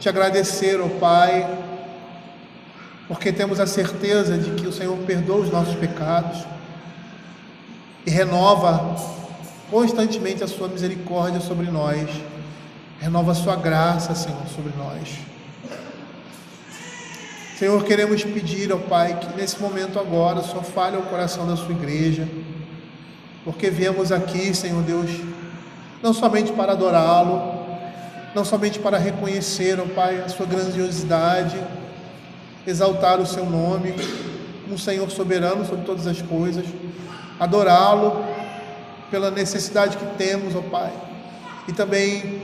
te agradecer, ó Pai, porque temos a certeza de que o Senhor perdoa os nossos pecados e renova constantemente a sua misericórdia sobre nós, renova a sua graça, Senhor, sobre nós. Senhor, queremos pedir, ó Pai, que nesse momento agora o Senhor fale ao coração da sua igreja, porque viemos aqui, Senhor Deus, não somente para adorá-lo, não somente para reconhecer, ó Pai, a sua grandiosidade, exaltar o seu nome como Senhor soberano sobre todas as coisas, adorá-lo pela necessidade que temos, ó Pai, e também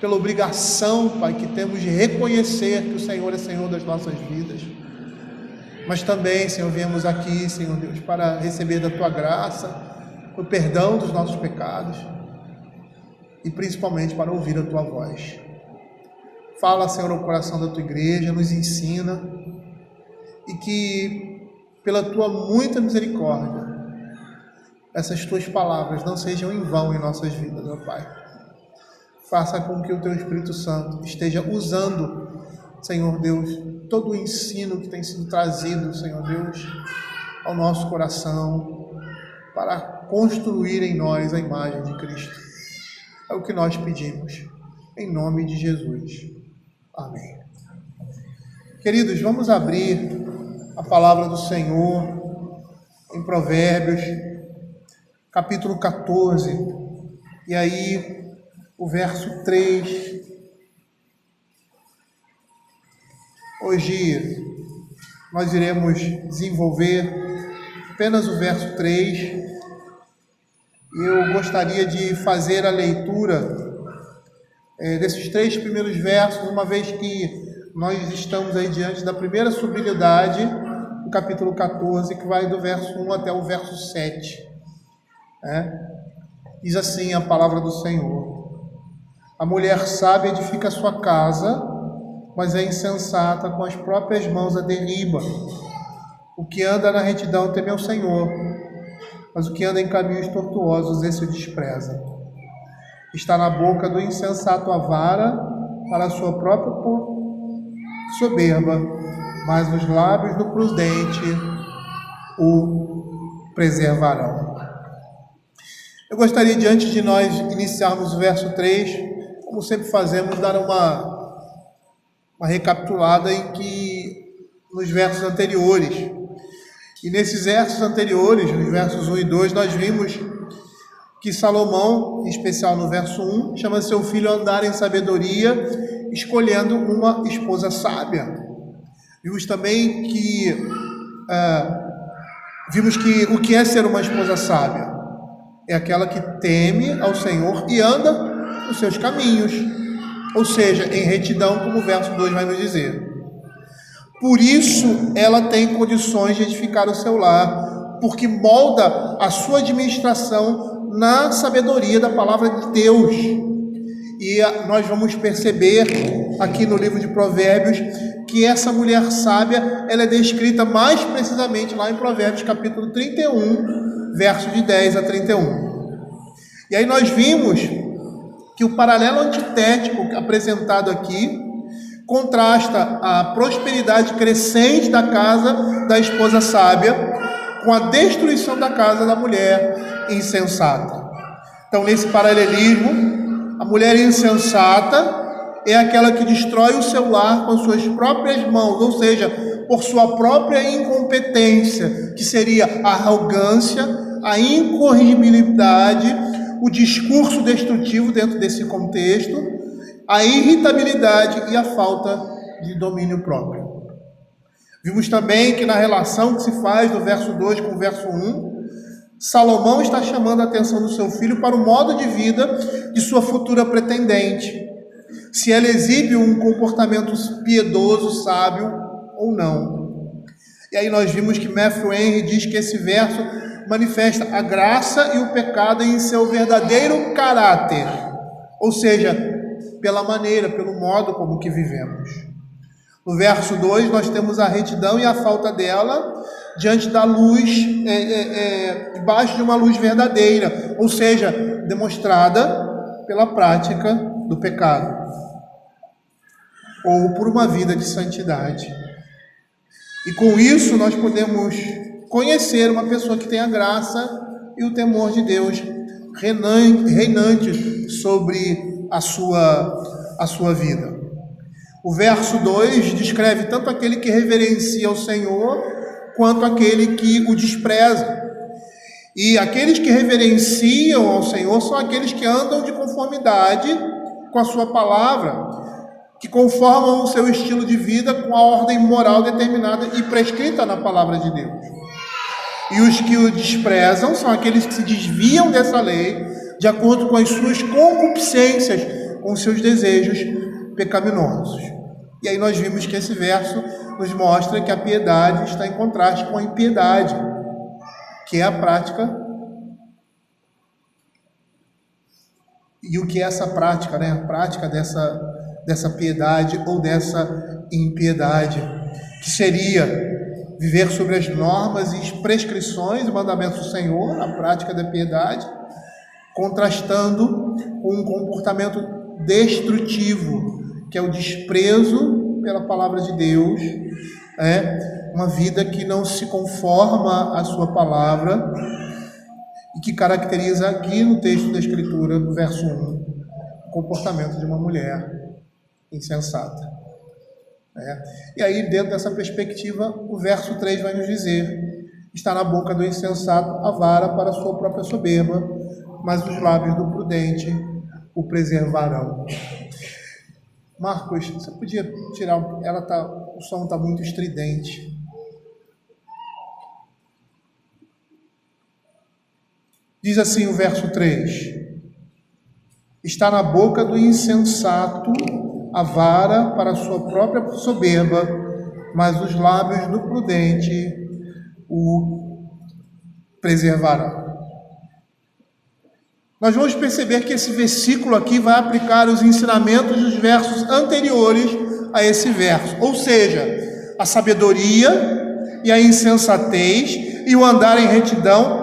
pela obrigação, Pai, que temos de reconhecer que o Senhor é Senhor das nossas vidas. Mas também, Senhor, viemos aqui, Senhor Deus, para receber da Tua graça, o perdão dos nossos pecados e principalmente para ouvir a Tua voz. Fala, Senhor, ao coração da Tua igreja, nos ensina e que, pela Tua muita misericórdia, essas Tuas palavras não sejam em vão em nossas vidas, ó Pai. Faça com que o Teu Espírito Santo esteja usando, Senhor Deus, todo o ensino que tem sido trazido, Senhor Deus, ao nosso coração, para construir em nós a imagem de Cristo. É o que nós pedimos, em nome de Jesus. Amém. Queridos, vamos abrir a palavra do Senhor em Provérbios, capítulo 14, e aí o verso 3. Hoje nós iremos desenvolver apenas o verso 3. Eu gostaria de fazer a leitura desses 3 primeiros versos, uma vez que nós estamos aí diante da primeira subunidade do capítulo 14, que vai do verso 1 até o verso 7. Diz assim a palavra do Senhor: a mulher sábia edifica sua casa, mas é insensata com as próprias mãos a derriba. O que anda na retidão teme ao Senhor, mas o que anda em caminhos tortuosos, esse o despreza. Está na boca do insensato a vara para a sua própria soberba, mas os lábios do prudente o preservarão. Eu gostaria, diante de nós iniciarmos o verso 3, como sempre fazemos, dar uma recapitulada nos versos anteriores. E nesses versos anteriores, nos versos 1 e 2, nós vimos que Salomão, em especial no verso 1, chama seu filho a andar em sabedoria, escolhendo uma esposa sábia. Vimos também que o que é ser uma esposa sábia? É aquela que teme ao Senhor e anda nos seus caminhos, ou seja, em retidão, como o verso 2 vai nos dizer. Por isso ela tem condições de edificar o seu lar, porque molda a sua administração na sabedoria da palavra de Deus. E nós vamos perceber aqui no livro de Provérbios que essa mulher sábia, ela é descrita mais precisamente lá em Provérbios capítulo 31, versos de 10 a 31. E aí nós vimos que o paralelo antitético apresentado aqui contrasta a prosperidade crescente da casa da esposa sábia com a destruição da casa da mulher insensata. Então, nesse paralelismo, a mulher insensata é aquela que destrói o seu lar com suas próprias mãos, ou seja, por sua própria incompetência, que seria a arrogância, a incorrigibilidade, o discurso destrutivo dentro desse contexto, a irritabilidade e a falta de domínio próprio. Vimos também que na relação que se faz do verso 2 com o verso 1, Salomão está chamando a atenção do seu filho para o modo de vida de sua futura pretendente, se ela exibe um comportamento piedoso, sábio ou não. E aí nós vimos que Matthew Henry diz que esse verso manifesta a graça e o pecado em seu verdadeiro caráter, ou seja, pela maneira, pelo modo como que vivemos. No verso 2 nós temos a retidão e a falta dela diante da luz, debaixo de uma luz verdadeira, ou seja, demonstrada pela prática do pecado. ou por uma vida de santidade. E com isso nós podemos conhecer uma pessoa que tem a graça e o temor de Deus reinante sobre a sua vida. O verso 2 descreve tanto aquele que reverencia o Senhor, quanto aquele que o despreza. E aqueles que reverenciam ao Senhor são aqueles que andam de conformidade com a sua palavra, que conformam o seu estilo de vida com a ordem moral determinada e prescrita na palavra de Deus. E os que o desprezam são aqueles que se desviam dessa lei de acordo com as suas concupiscências, com os seus desejos pecaminosos. E aí nós vimos que esse verso nos mostra que a piedade está em contraste com a impiedade, que é a prática. E o que é essa prática, né? A prática dessa piedade ou dessa impiedade, que seria viver sobre as normas e prescrições e mandamentos do Senhor, a prática da piedade, contrastando com um comportamento destrutivo, que é o desprezo pela palavra de Deus, uma vida que não se conforma à sua palavra, e que caracteriza aqui no texto da Escritura, no verso 1, o comportamento de uma mulher insensata. E aí, dentro dessa perspectiva, o verso 3 vai nos dizer: está na boca do insensato a vara para a sua própria soberba, mas os lábios do prudente o preservarão. Marcos, você podia tirar? O som está muito estridente. Diz assim o verso 3: está na boca do insensato a vara para a sua própria soberba, mas os lábios do prudente o preservarão. Nós vamos perceber que esse versículo aqui vai aplicar os ensinamentos dos versos anteriores a esse verso, ou seja, a sabedoria e a insensatez e o andar em retidão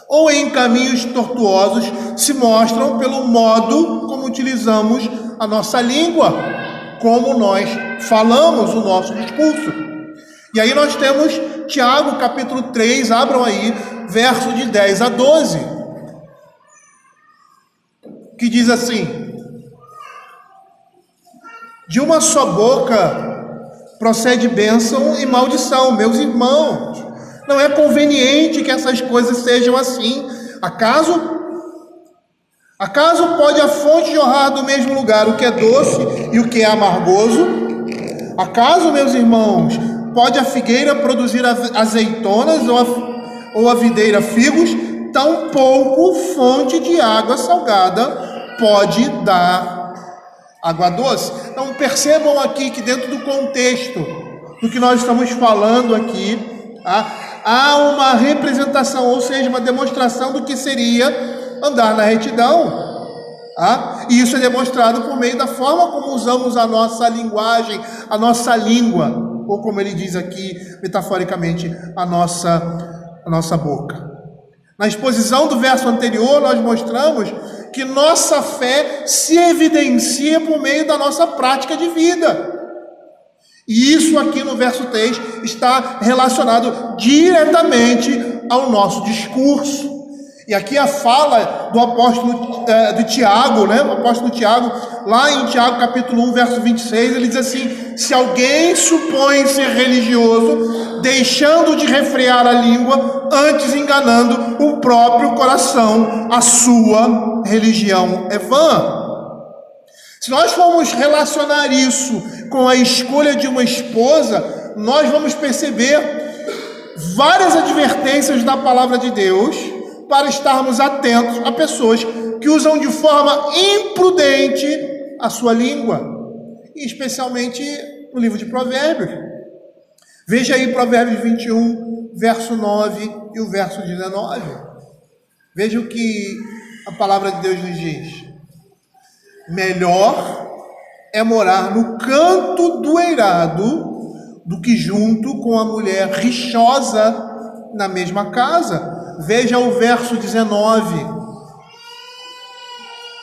ou em caminhos tortuosos se mostram pelo modo como utilizamos a nossa língua, como nós falamos o nosso discurso. E aí nós temos Tiago capítulo 3, abram aí, verso de 10 a 12, que diz assim: de uma só boca procede bênção e maldição, meus irmãos. Não é conveniente que essas coisas sejam assim. Acaso pode a fonte jorrar do mesmo lugar o que é doce e o que é amargoso? Acaso, meus irmãos, pode a figueira produzir azeitonas ou a videira figos? Tampouco fonte de água salgada pode dar água doce. Então percebam aqui que dentro do contexto do que nós estamos falando aqui, há uma representação, ou seja, uma demonstração do que seria andar na retidão. E isso é demonstrado por meio da forma como usamos a nossa linguagem, a nossa língua, ou como ele diz aqui, metaforicamente, a nossa boca. Na exposição do verso anterior, nós mostramos que nossa fé se evidencia por meio da nossa prática de vida. E isso aqui no verso 3 está relacionado diretamente ao nosso discurso. E aqui a fala do apóstolo de Tiago, né? O apóstolo Tiago, lá em Tiago capítulo 1, verso 26, ele diz assim: se alguém supõe ser religioso, deixando de refrear a língua, antes enganando o próprio coração, a sua religião é vã. Se nós formos relacionar isso com a escolha de uma esposa, nós vamos perceber várias advertências da palavra de Deus para estarmos atentos a pessoas que usam de forma imprudente a sua língua, e especialmente no livro de Provérbios. Veja aí Provérbios 21, verso 9 e o verso 19. Veja o que a palavra de Deus nos diz: melhor é morar no canto do eirado do que junto com a mulher rixosa na mesma casa. Veja o verso 19: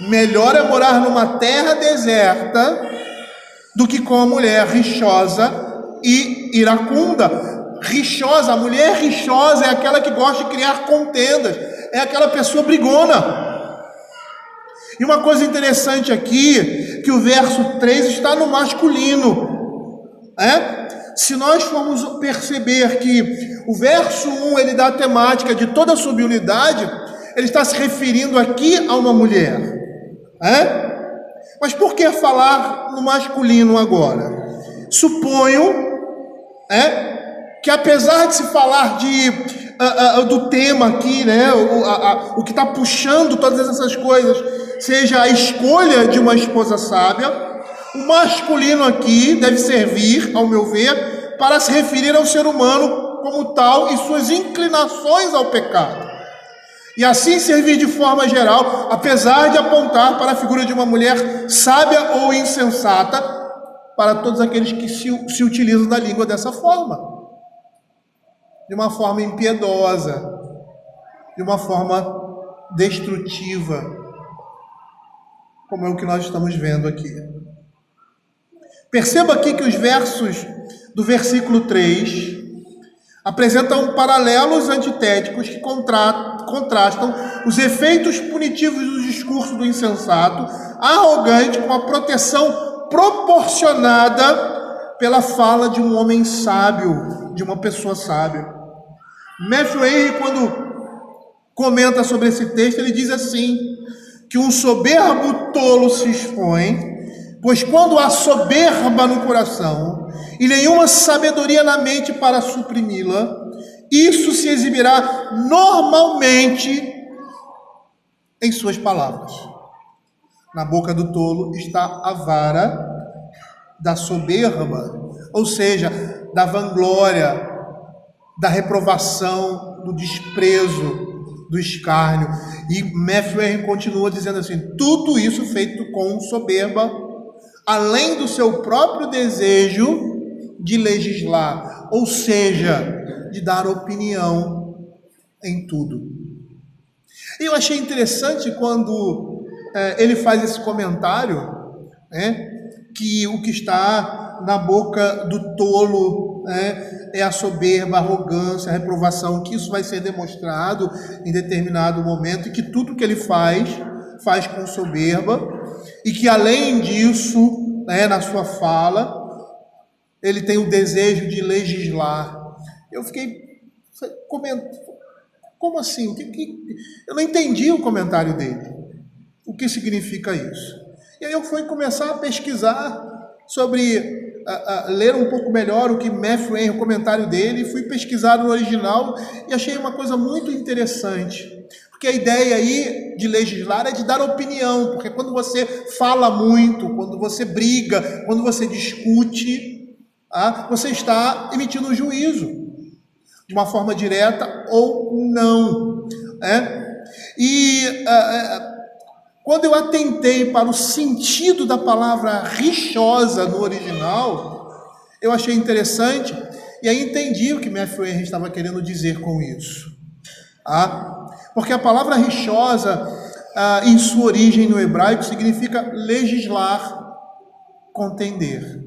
melhor é morar numa terra deserta do que com a mulher rixosa e iracunda. Rixosa, a mulher rixosa é aquela que gosta de criar contendas, é aquela pessoa brigona. E uma coisa interessante aqui, que o verso 3 está no masculino, Se nós formos perceber que o verso 1, ele dá a temática de toda a subunidade, ele está se referindo aqui a uma mulher, Mas por que falar no masculino agora? Suponho, que apesar de se falar do tema aqui, o que está puxando todas essas coisas, seja a escolha de uma esposa sábia, o masculino aqui deve servir, ao meu ver, para se referir ao ser humano como tal e suas inclinações ao pecado. E assim servir de forma geral, apesar de apontar para a figura de uma mulher sábia ou insensata, para todos aqueles que se utilizam da língua dessa forma. De uma forma impiedosa, de uma forma destrutiva, como é o que nós estamos vendo aqui. Perceba aqui que os versos do versículo 3 apresentam paralelos antitéticos que contrastam os efeitos punitivos do discurso do insensato, arrogante, com a proteção proporcionada pela fala de um homem sábio, de uma pessoa sábia. Matthew Henry, quando comenta sobre esse texto, ele diz assim, que um soberbo tolo se expõe, pois quando há soberba no coração e nenhuma sabedoria na mente para suprimi-la, isso se exibirá normalmente em suas palavras. Na boca do tolo está a vara da soberba, ou seja, da vanglória, da reprovação, do desprezo, do escárnio. E Matthew Henry continua dizendo assim, tudo isso feito com soberba, além do seu próprio desejo de legislar, ou seja, de dar opinião em tudo. E eu achei interessante quando ele faz esse comentário, que o que está na boca do tolo é a soberba, a arrogância, a reprovação, que isso vai ser demonstrado em determinado momento, e que tudo que ele faz com soberba, e que além disso, na sua fala, ele tem o desejo de legislar. Eu fiquei comentando, como assim? Eu não entendi o comentário dele. O que significa isso? E aí eu fui começar a pesquisar sobre, ler um pouco melhor o que Matthew Henry, o comentário dele, fui pesquisar no original e achei uma coisa muito interessante. Porque a ideia aí de legislar é de dar opinião, porque quando você fala muito, quando você briga, quando você discute, você está emitindo um juízo, de uma forma direta ou não. Quando eu atentei para o sentido da palavra rixosa no original, eu achei interessante, e aí entendi o que Matthew Henry estava querendo dizer com isso. Porque a palavra rixosa, em sua origem no hebraico, significa legislar, contender.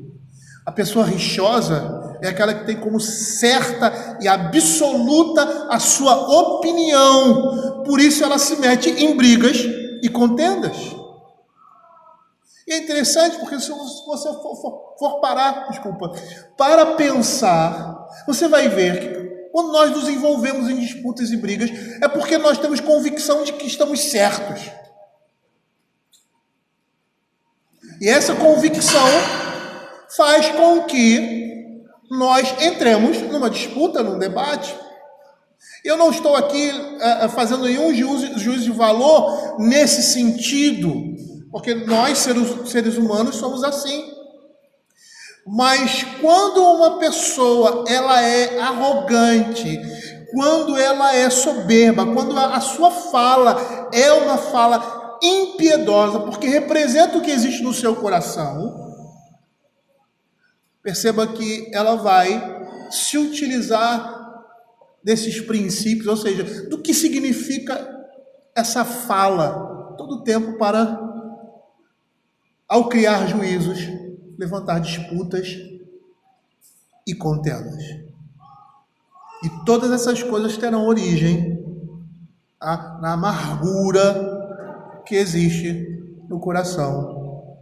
A pessoa rixosa é aquela que tem como certa e absoluta a sua opinião, por isso ela se mete em brigas e contendas. E é interessante porque se você for para pensar, você vai ver que quando nós nos envolvemos em disputas e brigas, é porque nós temos convicção de que estamos certos. E essa convicção faz com que nós entremos numa disputa, num debate. Eu não estou aqui fazendo nenhum juízo de valor nesse sentido, porque nós, seres humanos, somos assim. Mas quando uma pessoa ela é arrogante, quando ela é soberba, quando a sua fala é uma fala impiedosa, porque representa o que existe no seu coração, perceba que ela vai se utilizar desses princípios, ou seja, do que significa essa fala, todo o tempo ao criar juízos, levantar disputas e contendas. E todas essas coisas terão origem na amargura que existe no coração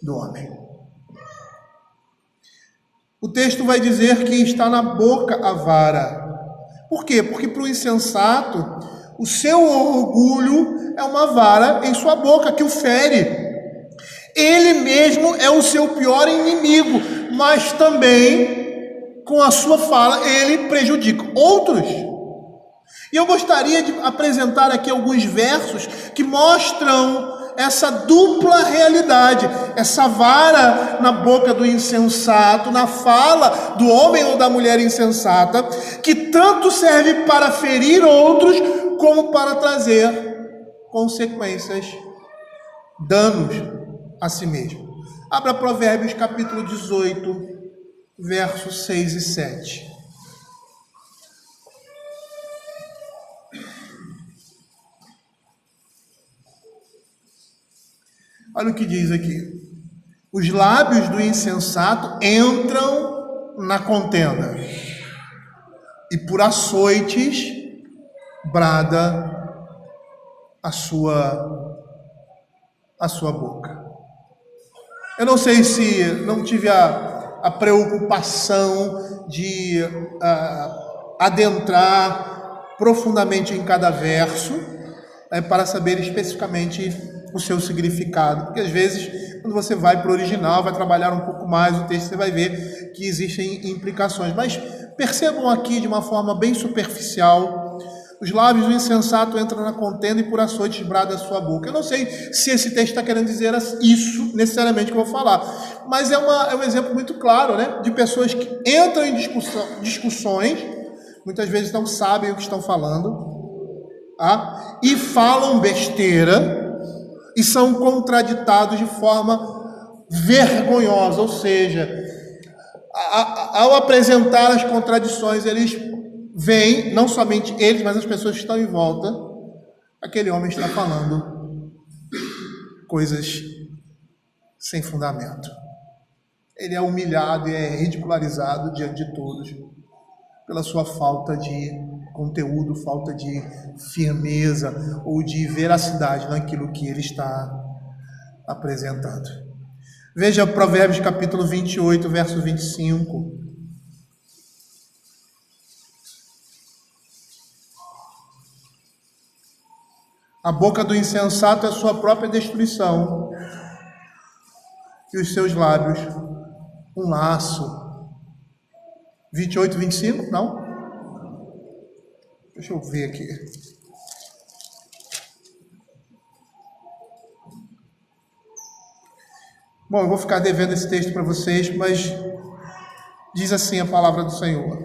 do homem. O texto vai dizer que está na boca a vara. Por quê? Porque para o insensato, o seu orgulho é uma vara em sua boca que o fere. Ele mesmo é o seu pior inimigo, mas também, com a sua fala, ele prejudica outros. E eu gostaria de apresentar aqui alguns versos que mostram essa dupla realidade, essa vara na boca do insensato, na fala do homem ou da mulher insensata, que tanto serve para ferir outros, como para trazer consequências, danos a si mesmo. Abra Provérbios capítulo 18, versos 6 e 7. Olha o que diz aqui. Os lábios do insensato entram na contenda, e por açoites brada a sua boca. Eu não sei se não tive a preocupação de adentrar profundamente em cada verso, para saber especificamente o seu significado, porque às vezes quando você vai para o original, vai trabalhar um pouco mais o texto, você vai ver que existem implicações, mas percebam aqui de uma forma bem superficial: os lábios do insensato entram na contenda e por açoites brada a sua boca. Eu não sei se esse texto está querendo dizer isso necessariamente que eu vou falar, mas é um exemplo muito claro, né, de pessoas que entram em discussões, muitas vezes não sabem o que estão falando, e falam besteira e são contraditados de forma vergonhosa, ou seja, ao apresentar as contradições, eles veem, não somente eles, mas as pessoas que estão em volta, aquele homem está falando coisas sem fundamento. Ele é humilhado e é ridicularizado diante de todos pela sua falta de conteúdo, falta de firmeza ou de veracidade naquilo que ele está apresentando. Veja Provérbios capítulo 28, verso 25. A boca do insensato é sua própria destruição, e os seus lábios um laço. 28, 25? Não? Deixa eu ver aqui. Bom, eu vou ficar devendo esse texto para vocês, mas diz assim a palavra do Senhor: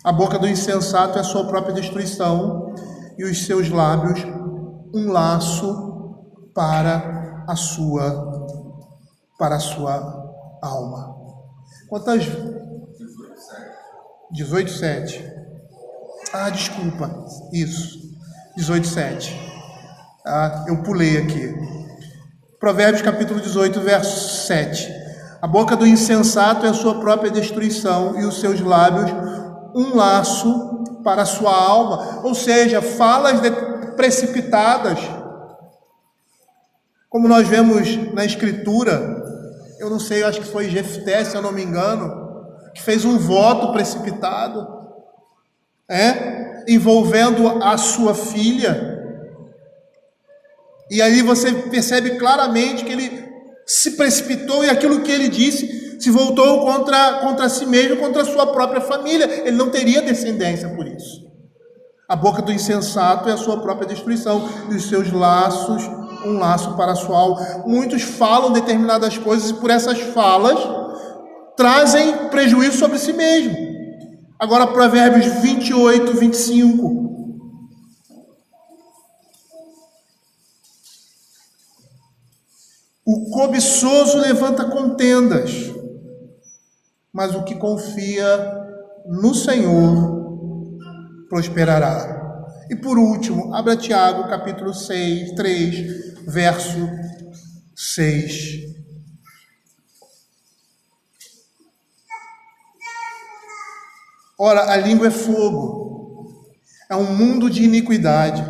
a boca do insensato é a sua própria destruição, e os seus lábios um laço para a sua alma. Quantas? 18:7. Desculpa. Isso. 18:7. Eu pulei aqui. Provérbios capítulo 18, verso 7. A boca do insensato é a sua própria destruição, e os seus lábios um laço para a sua alma. Ou seja, falas precipitadas. Como nós vemos na Escritura, eu não sei, eu acho que foi Jefté, se eu não me engano, que fez um voto precipitado, envolvendo a sua filha. E aí você percebe claramente que ele se precipitou, e aquilo que ele disse se voltou contra si mesmo, contra a sua própria família. Ele não teria descendência por isso. A boca do insensato é a sua própria destruição, e os seus laços um laço para a sua alma. Muitos falam determinadas coisas e por essas falas trazem prejuízo sobre si mesmo. Agora Provérbios 28, 25. O cobiçoso levanta contendas, mas o que confia no Senhor prosperará. E por último, abra Tiago, capítulo 6, 3, verso 6. Ora, a língua é fogo, é um mundo de iniquidade.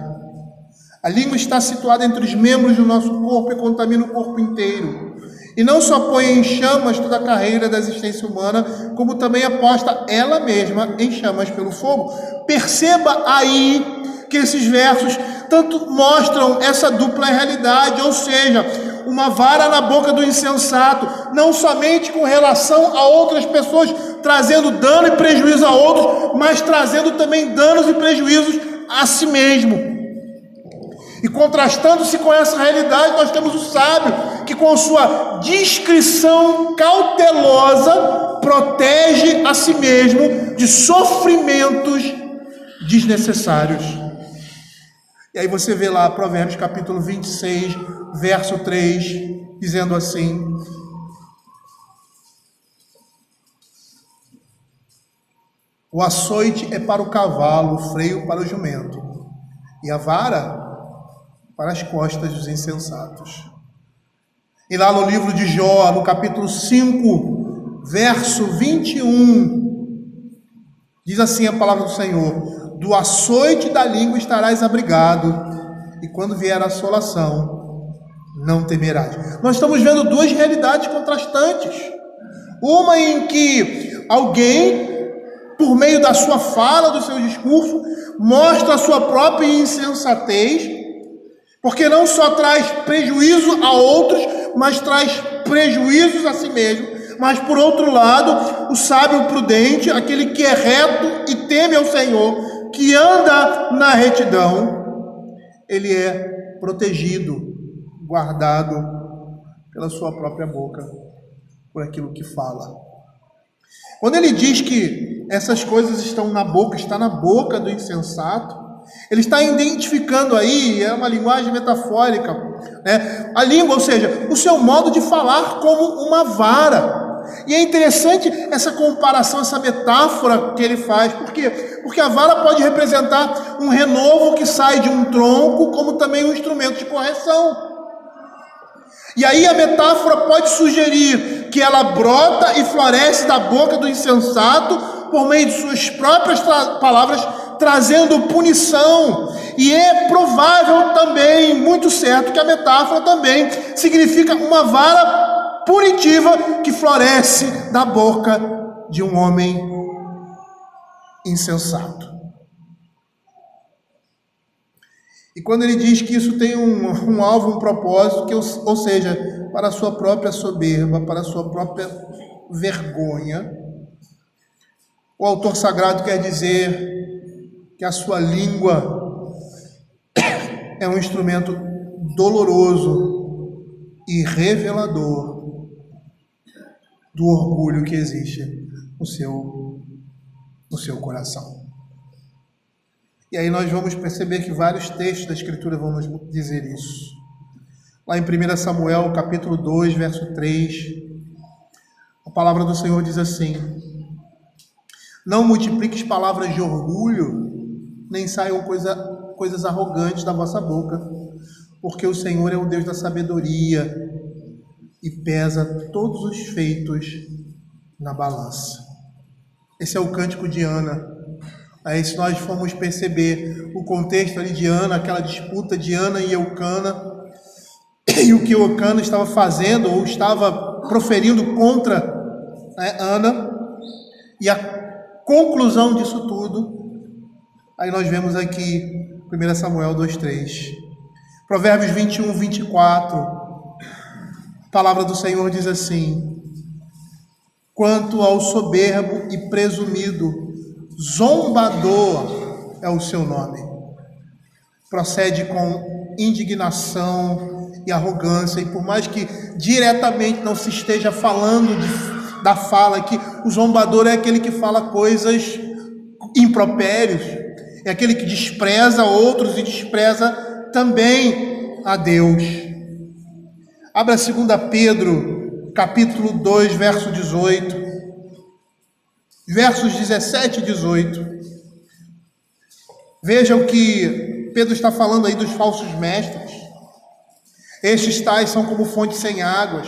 A língua está situada entre os membros do nosso corpo e contamina o corpo inteiro. E não só põe em chamas toda a carreira da existência humana, como também é posta ela mesma em chamas pelo fogo. Perceba aí que esses versos tanto mostram essa dupla realidade, ou seja, uma vara na boca do insensato, não somente com relação a outras pessoas, trazendo dano e prejuízo a outros, mas trazendo também danos e prejuízos a si mesmo. E contrastando-se com essa realidade, nós temos o sábio, que com sua discrição cautelosa protege a si mesmo de sofrimentos desnecessários. E aí você vê lá Provérbios capítulo 26, verso 3, dizendo assim: o açoite é para o cavalo, o freio para o jumento, e a vara para as costas dos insensatos. E lá no livro de Jó, no capítulo 5, verso 21, diz assim a palavra do Senhor: do açoite da língua estarás abrigado, e quando vier a assolação, não temerás. Nós estamos vendo duas realidades contrastantes. Uma em que alguém, por meio da sua fala, do seu discurso, mostra a sua própria insensatez, porque não só traz prejuízo a outros, mas traz prejuízos a si mesmo. Mas por outro lado, o sábio prudente, aquele que é reto e teme ao Senhor, que anda na retidão, ele é protegido, guardado pela sua própria boca, por aquilo que fala. Quando ele diz que essas coisas estão na boca, está na boca do insensato, ele está identificando aí, é uma linguagem metafórica, né? A língua, ou seja, o seu modo de falar como uma vara. E é interessante essa comparação, essa metáfora que ele faz. Por quê? Porque a vara pode representar um renovo que sai de um tronco, como também um instrumento de correção. E aí a metáfora pode sugerir que ela brota e floresce da boca do insensato por meio de suas próprias palavras, trazendo punição. E é provável também, muito certo, que a metáfora também significa uma vara punitiva que floresce da boca de um homem insensato. E quando ele diz que isso tem um alvo, um propósito, ou seja, para a sua própria soberba, para a sua própria vergonha, o autor sagrado quer dizer que a sua língua é um instrumento doloroso e revelador do orgulho que existe no seu coração. E aí nós vamos perceber que vários textos da Escritura vão nos dizer isso. Lá em 1 Samuel, capítulo 2, verso 3, a palavra do Senhor diz assim: não multipliques palavras de orgulho, nem saiam coisas arrogantes da vossa boca, porque o Senhor é o Deus da sabedoria e pesa todos os feitos na balança. Esse é o cântico de Ana. Aí, se nós formos perceber o contexto ali de Ana, aquela disputa de Ana e Eucana, e o que Eucana estava fazendo ou estava proferindo contra, né, Ana, e a conclusão disso tudo, aí nós vemos aqui 1 Samuel 2:3. Provérbios 21, 24, a palavra do Senhor diz assim: quanto ao soberbo e presumido, zombador é o seu nome. Procede com indignação e arrogância, e por mais que diretamente não se esteja falando da fala aqui, o zombador é aquele que fala coisas impropérios, é aquele que despreza outros e despreza também a Deus. Abra 2 Pedro, capítulo 2, verso 18. Versos 17 e 18. Vejam que Pedro está falando aí dos falsos mestres. Estes tais são como fontes sem águas,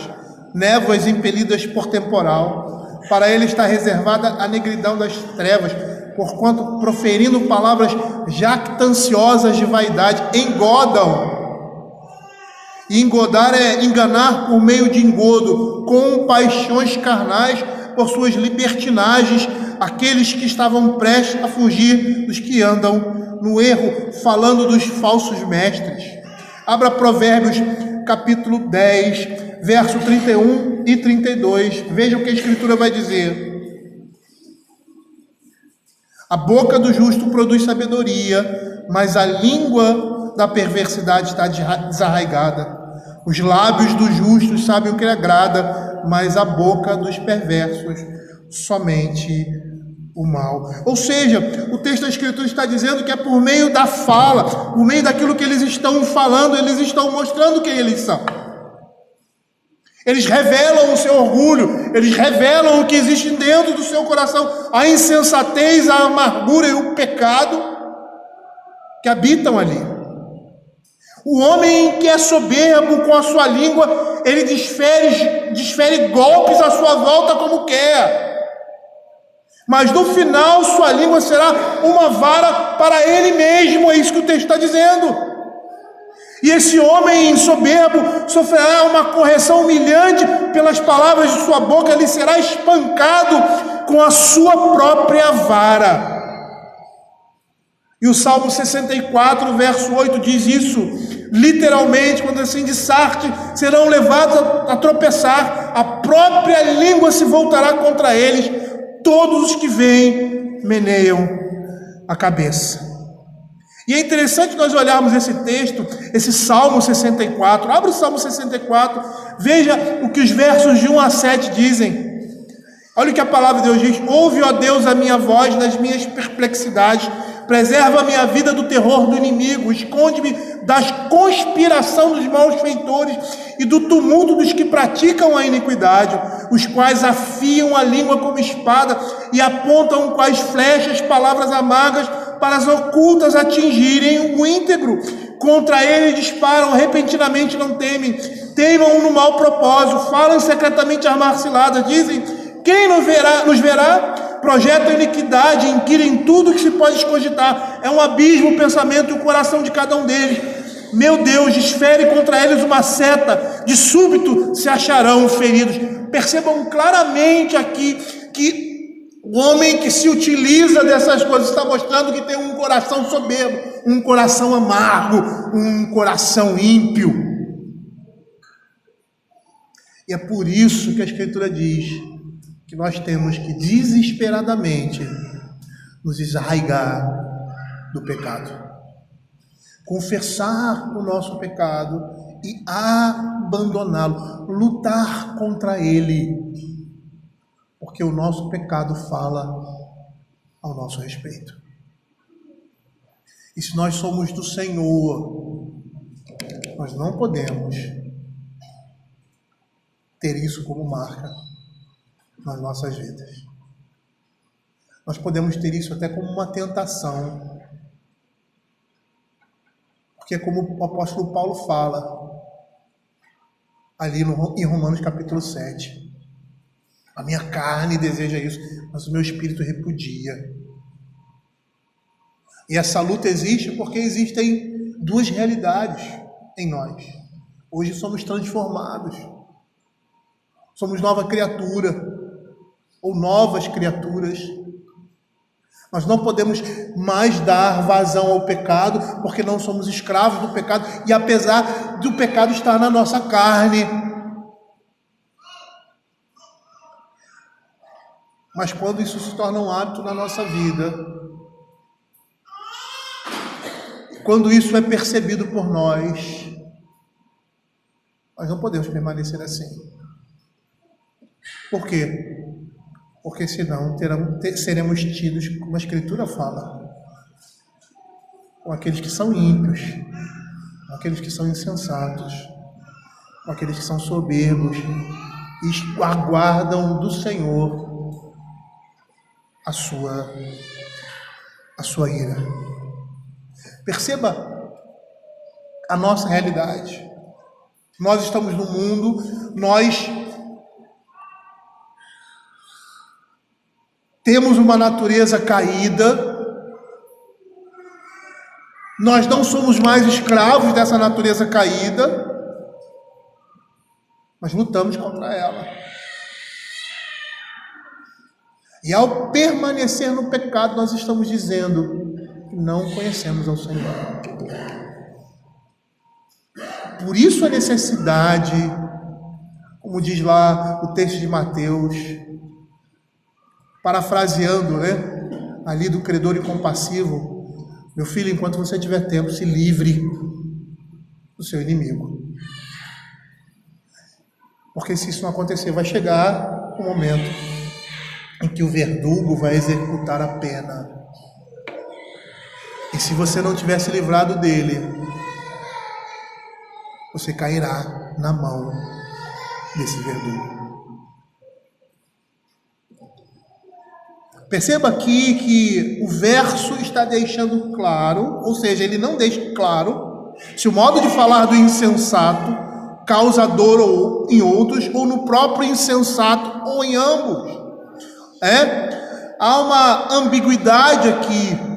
névoas impelidas por temporal. Para ele está reservada a negridão das trevas, porquanto proferindo palavras jactanciosas de vaidade, engodam. E engodar é enganar por meio de engodo, com paixões carnais, por suas libertinagens, aqueles que estavam prestes a fugir dos que andam no erro, falando dos falsos mestres. Abra Provérbios, capítulo 10, verso 31 e 32. Veja o que a Escritura vai dizer. A boca do justo produz sabedoria, mas a língua da perversidade está desarraigada. Os lábios dos justos sabem o que lhe agrada, mas a boca dos perversos somente o mal. Ou seja, o texto da Escritura está dizendo que é por meio da fala, por meio daquilo que eles estão falando, eles estão mostrando quem eles são. Eles revelam o seu orgulho, eles revelam o que existe dentro do seu coração, a insensatez, a amargura e o pecado que habitam ali. O homem que é soberbo com a sua língua, ele desfere golpes à sua volta como quer. Mas no final, sua língua será uma vara para ele mesmo, é isso que o texto está dizendo. E esse homem soberbo sofrerá uma correção humilhante pelas palavras de sua boca, ele será espancado com a sua própria vara. E o Salmo 64, verso 8 diz isso, literalmente, quando assim de Sarte, serão levados a tropeçar, a própria língua se voltará contra eles, todos os que vêm meneiam a cabeça. E é interessante nós olharmos esse texto, esse Salmo 64, abre o Salmo 64, veja o que os versos de 1 a 7 dizem. Olha o que a palavra de Deus diz: ouve, ó Deus, a minha voz nas minhas perplexidades, preserva a minha vida do terror do inimigo, esconde-me da conspiração dos malfeitores e do tumulto dos que praticam a iniquidade, os quais afiam a língua como espada e apontam com as flechas palavras amargas para as ocultas atingirem o íntegro. Contra ele disparam repentinamente, não temem, teimam no mau propósito, falam secretamente armar ciladas, dizem: quem nos verá? Projetam iniquidade, inquirem tudo que se pode escogitar. É um abismo o pensamento e o coração de cada um deles. Meu Deus, desfere contra eles uma seta, de súbito se acharão feridos. Percebam claramente aqui que o homem que se utiliza dessas coisas está mostrando que tem um coração soberbo, um coração amargo, um coração ímpio. E é por isso que a Escritura diz que nós temos que desesperadamente nos desarraigar do pecado, confessar o nosso pecado e abandoná-lo, lutar contra ele, porque o nosso pecado fala ao nosso respeito. E se nós somos do Senhor, nós não podemos ter isso como marca nas nossas vidas. Nós podemos ter isso até como uma tentação, porque como o apóstolo Paulo fala ali em Romanos capítulo 7, a minha carne deseja isso, mas o meu espírito repudia. E essa luta existe porque existem duas realidades em nós. Hoje somos transformados, somos nova criatura, ou novas criaturas. Nós não podemos mais dar vazão ao pecado, porque não somos escravos do pecado, e apesar do pecado estar na nossa carne. Mas quando isso se torna um hábito na nossa vida, quando isso é percebido por nós não podemos permanecer assim. Por quê? Porque senão seremos tidos, como a Escritura fala, com aqueles que são ímpios, com aqueles que são insensatos, com aqueles que são soberbos e aguardam do Senhor a sua ira. Perceba a nossa realidade. Nós estamos no mundo, nós temos uma natureza caída, nós não somos mais escravos dessa natureza caída, mas lutamos contra ela. E ao permanecer no pecado, nós estamos dizendo que não conhecemos ao Senhor. Por isso a necessidade, como diz lá o texto de Mateus, parafraseando, ali do credor incompassivo: meu filho, enquanto você tiver tempo, se livre do seu inimigo. Porque se isso não acontecer, vai chegar o momento em que o verdugo vai executar a pena. E se você não tiver se livrado dele, você cairá na mão desse verdugo. Perceba aqui que o verso está deixando claro, ou seja, ele não deixa claro se o modo de falar do insensato causa dor ou em outros, ou no próprio insensato, ou em ambos. Há uma ambiguidade aqui.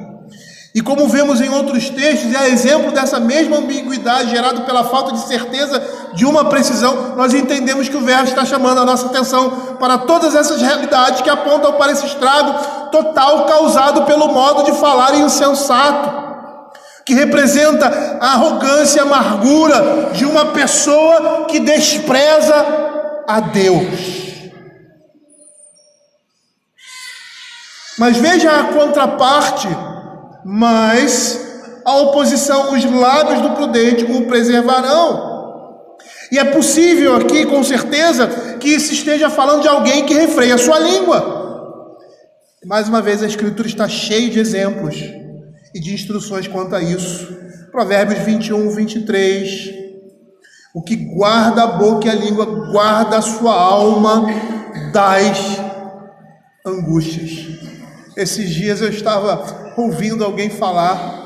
E como vemos em outros textos, é exemplo dessa mesma ambiguidade gerada pela falta de certeza de uma precisão, nós entendemos que o verso está chamando a nossa atenção para todas essas realidades que apontam para esse estrago total causado pelo modo de falar insensato, que representa a arrogância e a amargura de uma pessoa que despreza a Deus. Mas veja a contraparte: mas a oposição, os lábios do prudente o preservarão. E é possível aqui, com certeza, que se esteja falando de alguém que refreia a sua língua. Mais uma vez, a Escritura está cheia de exemplos e de instruções quanto a isso. Provérbios 21, 23. O que guarda a boca e a língua, guarda a sua alma das angústias. Esses dias eu estava ouvindo alguém falar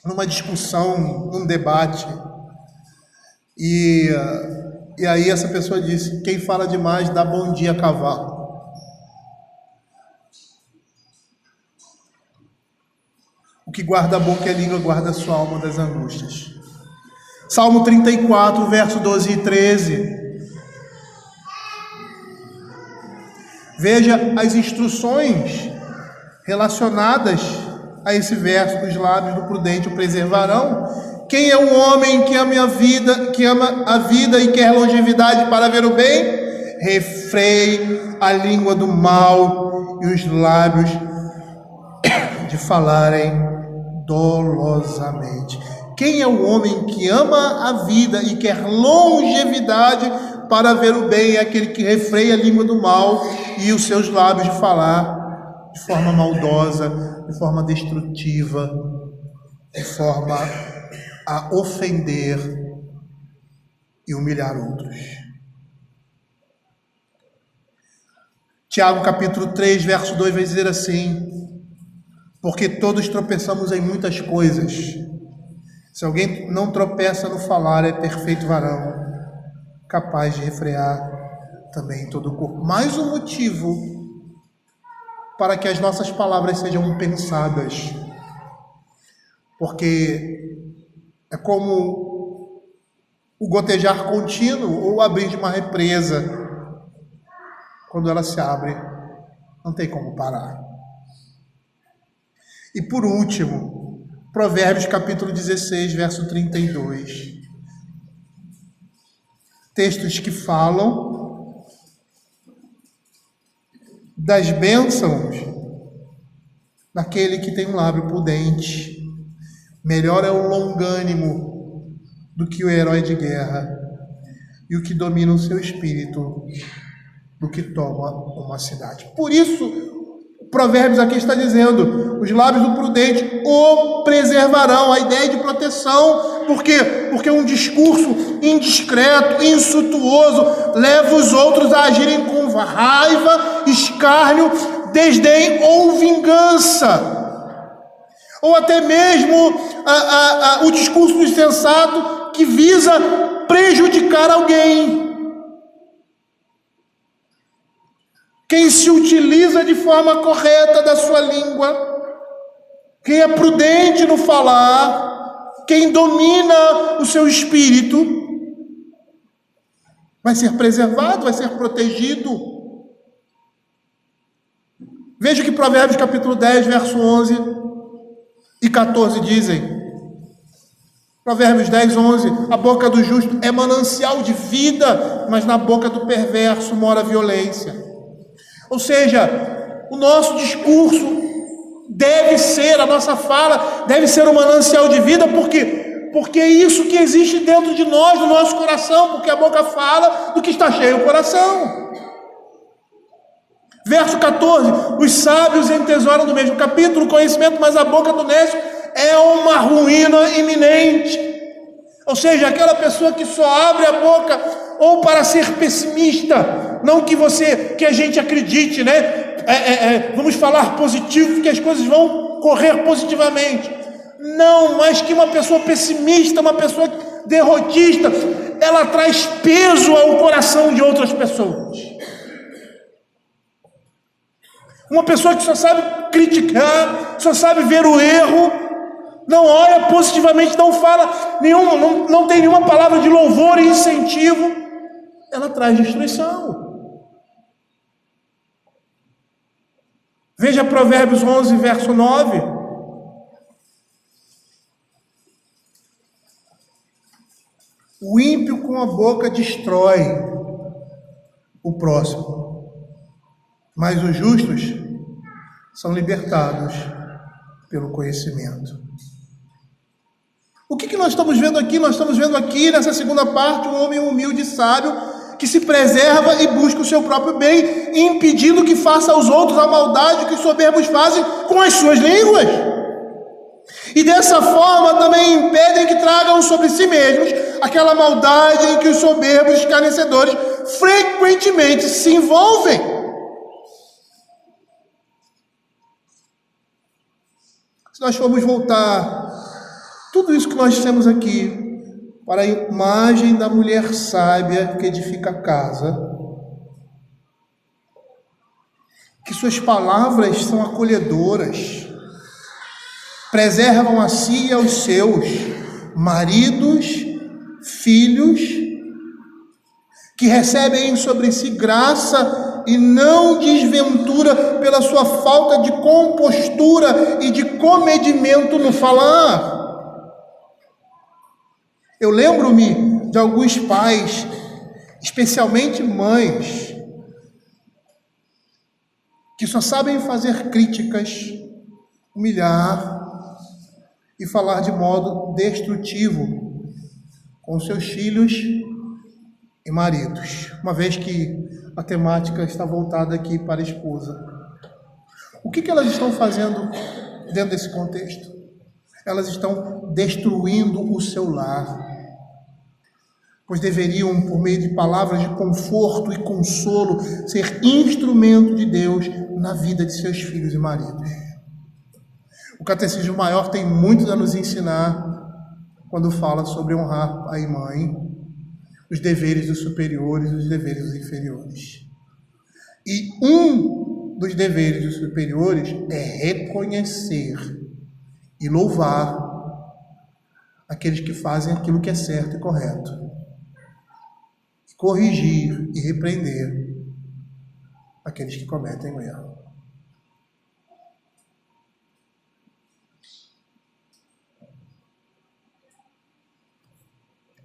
numa discussão, num debate, e aí essa pessoa disse: quem fala demais dá bom dia a cavalo. O que guarda a boca e a língua guarda a sua alma das angústias. Salmo 34, verso 12 e 13. Veja as instruções relacionadas a esse verso: os lábios do prudente o preservarão. Quem é o homem que ama a vida e quer longevidade para ver o bem? Refreie a língua do mal e os lábios de falarem dolosamente. Quem é o homem que ama a vida e quer longevidade para ver o bem? É aquele que refreia a língua do mal e os seus lábios de falar de forma maldosa, de forma destrutiva, de forma a ofender e humilhar outros. Tiago capítulo 3, verso 2 vai dizer assim: porque todos tropeçamos em muitas coisas. Se alguém não tropeça no falar, é perfeito varão, capaz de refrear também todo o corpo. Mais um motivo para que as nossas palavras sejam pensadas, porque é como o gotejar contínuo ou abrir de uma represa. Quando ela se abre, não tem como parar. E por último, Provérbios capítulo 16, verso 32. Textos que falam das bênçãos daquele que tem um lábio prudente. Melhor é o longânimo do que o herói de guerra, e o que domina o seu espírito do que toma uma cidade. Por isso, o Provérbios aqui está dizendo: os lábios do prudente o preservarão. A ideia de proteção. Por quê? Porque um discurso indiscreto, insultuoso, leva os outros a agirem com raiva, escárnio, desdém ou vingança. Ou até mesmo o discurso do insensato que visa prejudicar alguém. quem se utiliza de forma correta da sua língua, quem é prudente no falar, quem domina o seu espírito, vai ser preservado, vai ser protegido. Veja o que Provérbios capítulo 10, verso 11 e 14 dizem. Provérbios 10, 11. A boca do justo é manancial de vida, mas na boca do perverso mora a violência. Ou seja, o nosso discurso deve ser, a nossa fala deve ser um manancial de vida, porque é isso que existe dentro de nós, no nosso coração, porque a boca fala do que está cheio o coração. Verso 14, os sábios entesouram no mesmo capítulo o conhecimento, mas a boca do nécio é uma ruína iminente. Ou seja, aquela pessoa que só abre a boca ou para ser pessimista, não que a gente acredite, né? Vamos falar positivo, que as coisas vão correr positivamente. Não, mas que uma pessoa pessimista, uma pessoa derrotista, ela traz peso ao coração de outras pessoas. Uma pessoa que só sabe criticar, só sabe ver o erro, não olha positivamente, não fala nenhuma, não tem nenhuma palavra de louvor e incentivo, ela traz destruição. Veja Provérbios 11, verso 9. O ímpio com a boca destrói o próximo, mas os justos são libertados pelo conhecimento. O que nós estamos vendo aqui? Nós estamos vendo aqui nessa segunda parte um homem humilde e sábio que se preserva e busca o seu próprio bem, impedindo que faça aos outros a maldade que os soberbos fazem com as suas línguas. E dessa forma também impedem que tragam sobre si mesmos aquela maldade em que os soberbos e escarnecedores frequentemente se envolvem. Se nós formos voltar tudo isso que nós temos aqui para a imagem da mulher sábia que edifica a casa, que suas palavras são acolhedoras, preservam a si e aos seus maridos, filhos, que recebem sobre si graça e não desventura pela sua falta de compostura e de comedimento no falar. Eu lembro-me de alguns pais, especialmente mães, que só sabem fazer críticas, humilhar e falar de modo destrutivo com seus filhos e maridos, uma vez que a temática está voltada aqui para a esposa. O que elas estão fazendo dentro desse contexto? Elas estão destruindo o seu lar, pois deveriam, por meio de palavras de conforto e consolo, ser instrumento de Deus na vida de seus filhos e maridos. O Catecismo Maior tem muito a nos ensinar quando fala sobre honrar pai e mãe, os deveres dos superiores e os deveres dos inferiores. E um dos deveres dos superiores é reconhecer e louvar aqueles que fazem aquilo que é certo e correto, corrigir e repreender aqueles que cometem o erro.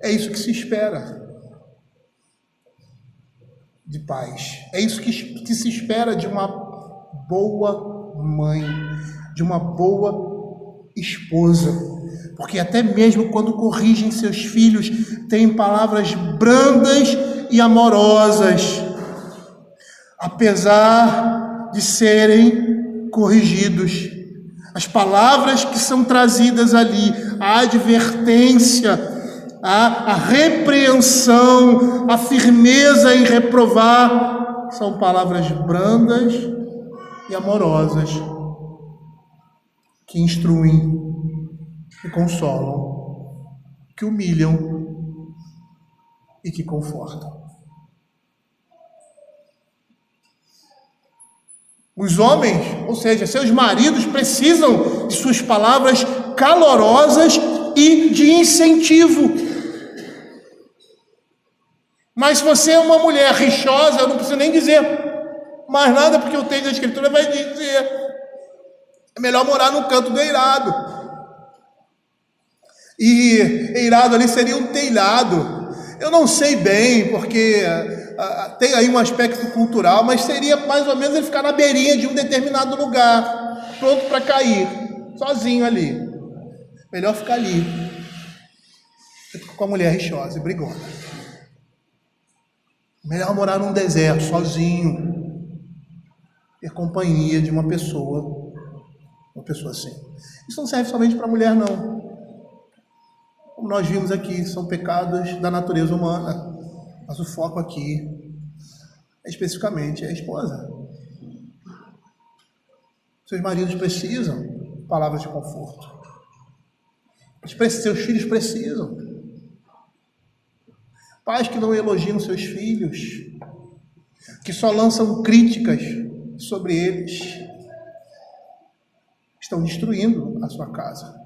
É isso que se espera de pais. É isso que se espera de uma boa mãe, de uma boa esposa. Porque até mesmo quando corrigem seus filhos, têm palavras brandas e amorosas, apesar de serem corrigidos. As palavras que são trazidas ali, a advertência, a repreensão, a firmeza em reprovar, são palavras brandas e amorosas, que instruem, que consolam, que humilham e que confortam. Os homens, ou seja, seus maridos, precisam de suas palavras calorosas e de incentivo. Mas se você é uma mulher rixosa, eu não preciso nem dizer mais nada, porque o texto da Escritura vai dizer: é melhor morar no canto do eirado. E eirado ali seria um telhado. Eu não sei bem, porque tem aí um aspecto cultural, mas seria mais ou menos ele ficar na beirinha de um determinado lugar, pronto para cair, sozinho ali. Melhor ficar ali, com a mulher rixosa e brigona. Melhor morar num deserto, sozinho, ter companhia de uma pessoa assim. Isso não serve somente para a mulher, não. Como nós vimos aqui, são pecados da natureza humana, mas o foco aqui especificamente é a esposa. Seus maridos precisam de palavras de conforto. Seus filhos precisam. Pais que não elogiam seus filhos, que só lançam críticas sobre eles, estão destruindo a sua casa.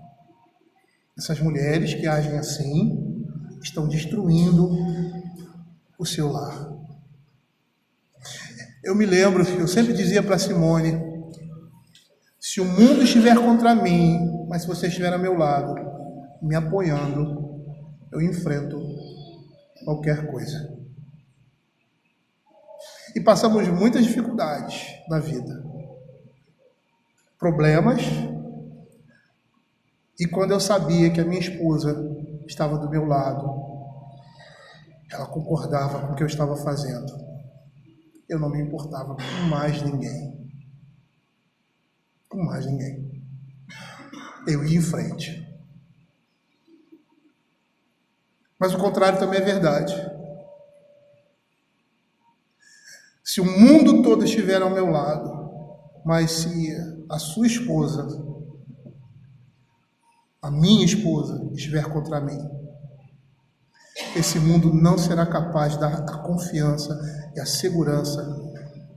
Essas mulheres que agem assim estão destruindo o seu lar. Eu me lembro, eu sempre dizia para Simone: se o mundo estiver contra mim, mas se você estiver ao meu lado, me apoiando, eu enfrento qualquer coisa. E passamos muitas dificuldades na vida, problemas, e quando eu sabia que a minha esposa estava do meu lado, ela concordava com o que eu estava fazendo, eu não me importava com mais ninguém. Com mais ninguém. Eu ia em frente. Mas o contrário também é verdade. Se o mundo todo estiver ao meu lado, mas se a sua esposa, a minha esposa, estiver contra mim, esse mundo não será capaz de dar a confiança e a segurança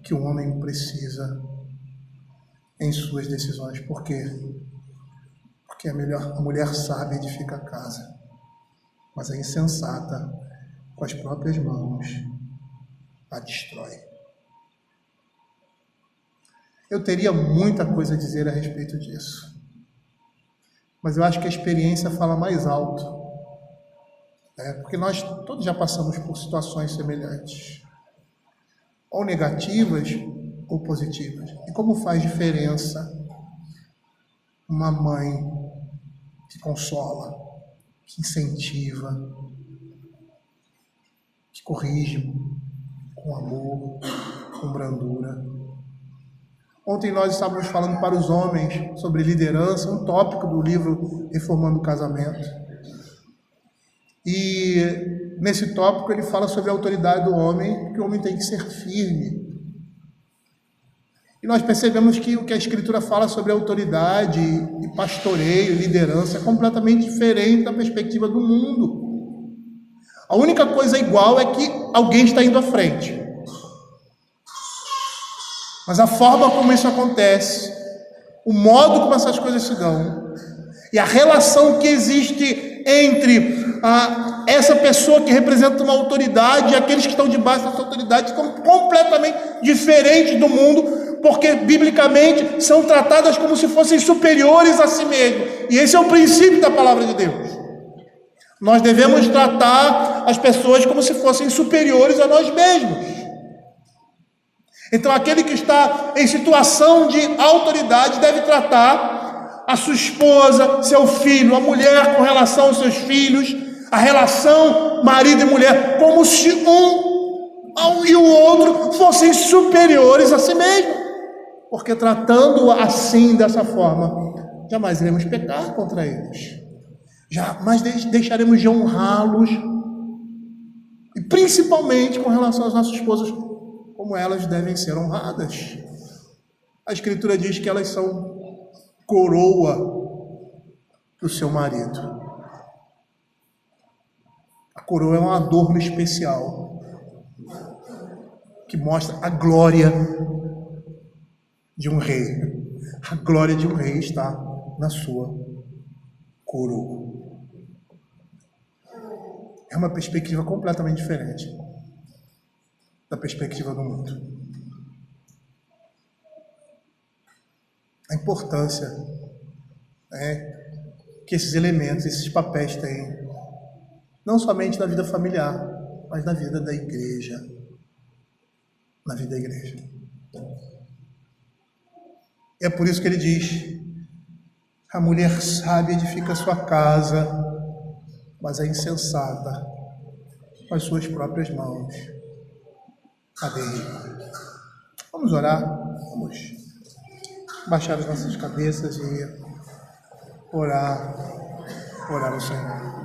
que o homem precisa em suas decisões. Por quê? Porque a mulher sábia edifica a casa, mas a insensata, com as próprias mãos, a destrói. Eu teria muita coisa a dizer a respeito disso, mas eu acho que a experiência fala mais alto, porque nós todos já passamos por situações semelhantes, ou negativas ou positivas. E como faz diferença uma mãe que consola, que incentiva, que corrige com amor, com brandura. Ontem nós estávamos falando para os homens sobre liderança, um tópico do livro Reformando o Casamento. E nesse tópico ele fala sobre a autoridade do homem, que o homem tem que ser firme. E nós percebemos que o que a Escritura fala sobre autoridade e pastoreio, liderança, é completamente diferente da perspectiva do mundo. A única coisa igual é que alguém está indo à frente. Mas a forma como isso acontece, o modo como essas coisas se dão, e a relação que existe entre essa pessoa que representa uma autoridade e aqueles que estão debaixo dessa autoridade são completamente diferentes do mundo, porque biblicamente são tratadas como se fossem superiores a si mesmos. E esse é o princípio da palavra de Deus. Nós devemos tratar as pessoas como se fossem superiores a nós mesmos. Então aquele que está em situação de autoridade deve tratar a sua esposa, seu filho, a mulher com relação aos seus filhos, a relação marido e mulher, como se um e o outro fossem superiores a si mesmo. Porque tratando assim, dessa forma, jamais iremos pecar contra eles. Jamais deixaremos de honrá-los. E principalmente com relação às nossas esposas, como elas devem ser honradas. A Escritura diz que elas são coroa do seu marido. A coroa é um adorno especial que mostra a glória de um rei. A glória de um rei está na sua coroa. É uma perspectiva completamente diferente da perspectiva do mundo. A importância que esses elementos, esses papéis têm, não somente na vida familiar, mas na vida da igreja. Na vida da igreja. É por isso que ele diz: a mulher sábia edifica sua casa, mas a insensata com as suas próprias mãos a derriba. Vamos orar, vamos baixar as nossas cabeças e orar ao Senhor.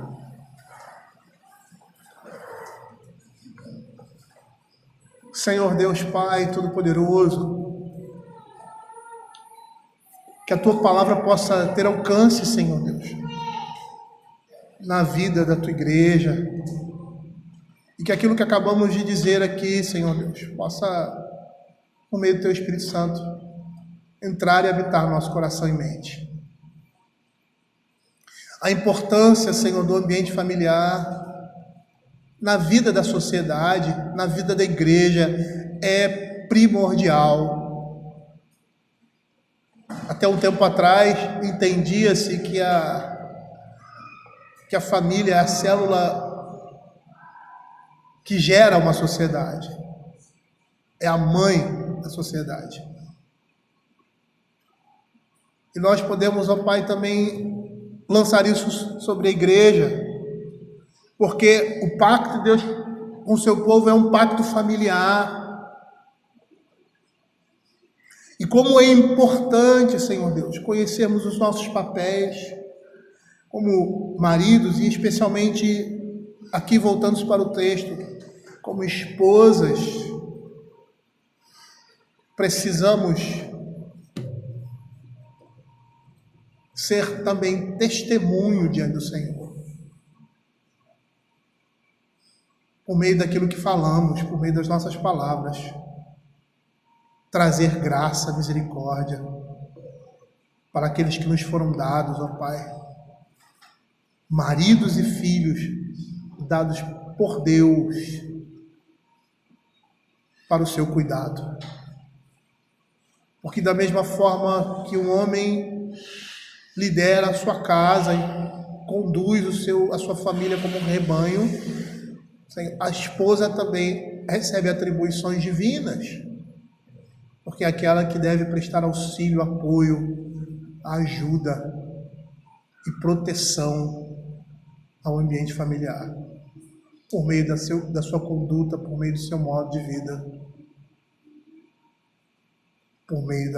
Senhor Deus Pai Todo-Poderoso, que a Tua palavra possa ter alcance, Senhor Deus, na vida da Tua igreja, e que aquilo que acabamos de dizer aqui, Senhor Deus, possa, por meio do Teu Espírito Santo, entrar e habitar no nosso coração e mente. A importância, Senhor, do ambiente familiar na vida da sociedade, na vida da igreja, é primordial. Até um tempo atrás, entendia-se que a família é a célula que gera uma sociedade. É a mãe da sociedade. E nós podemos, ó Pai, também lançar isso sobre a igreja, porque o pacto de Deus com o seu povo é um pacto familiar. E como é importante, Senhor Deus, conhecermos os nossos papéis como maridos, e especialmente, aqui voltando para o texto, como esposas. Precisamos ser também testemunho diante do Senhor, por meio daquilo que falamos, por meio das nossas palavras, trazer graça, misericórdia para aqueles que nos foram dados, ó Pai, maridos e filhos dados por Deus para o seu cuidado. Porque da mesma forma que um homem lidera a sua casa e conduz a sua família como um rebanho, a esposa também recebe atribuições divinas, porque é aquela que deve prestar auxílio, apoio, ajuda e proteção ao ambiente familiar, por meio da sua conduta, por meio do seu modo de vida, por meio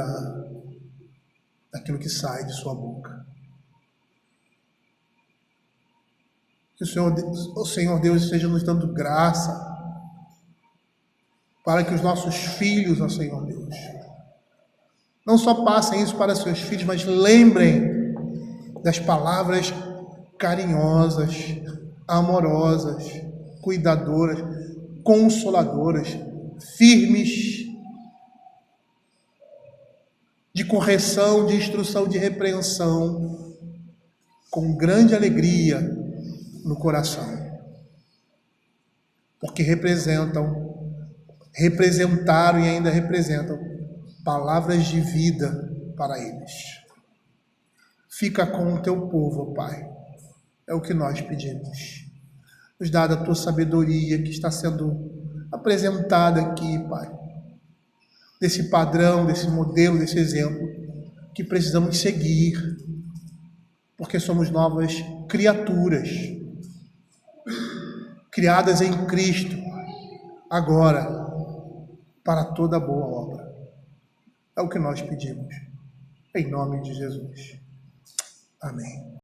daquilo que sai de sua boca. Que o Senhor Deus esteja nos dando graça para que os nossos filhos, ó Senhor Deus, não só passem isso para seus filhos, mas lembrem das palavras carinhosas, amorosas, cuidadoras, consoladoras, firmes, de correção, de instrução, de repreensão, com grande alegria no coração, porque representaram e ainda representam palavras de vida para eles. Fica com o teu povo, Pai, é o que nós pedimos. Nos dá da tua sabedoria que está sendo apresentada aqui, Pai, desse padrão, desse modelo, desse exemplo que precisamos seguir, porque somos novas criaturas, criadas em Cristo, agora, para toda boa obra. É o que nós pedimos, em nome de Jesus. Amém.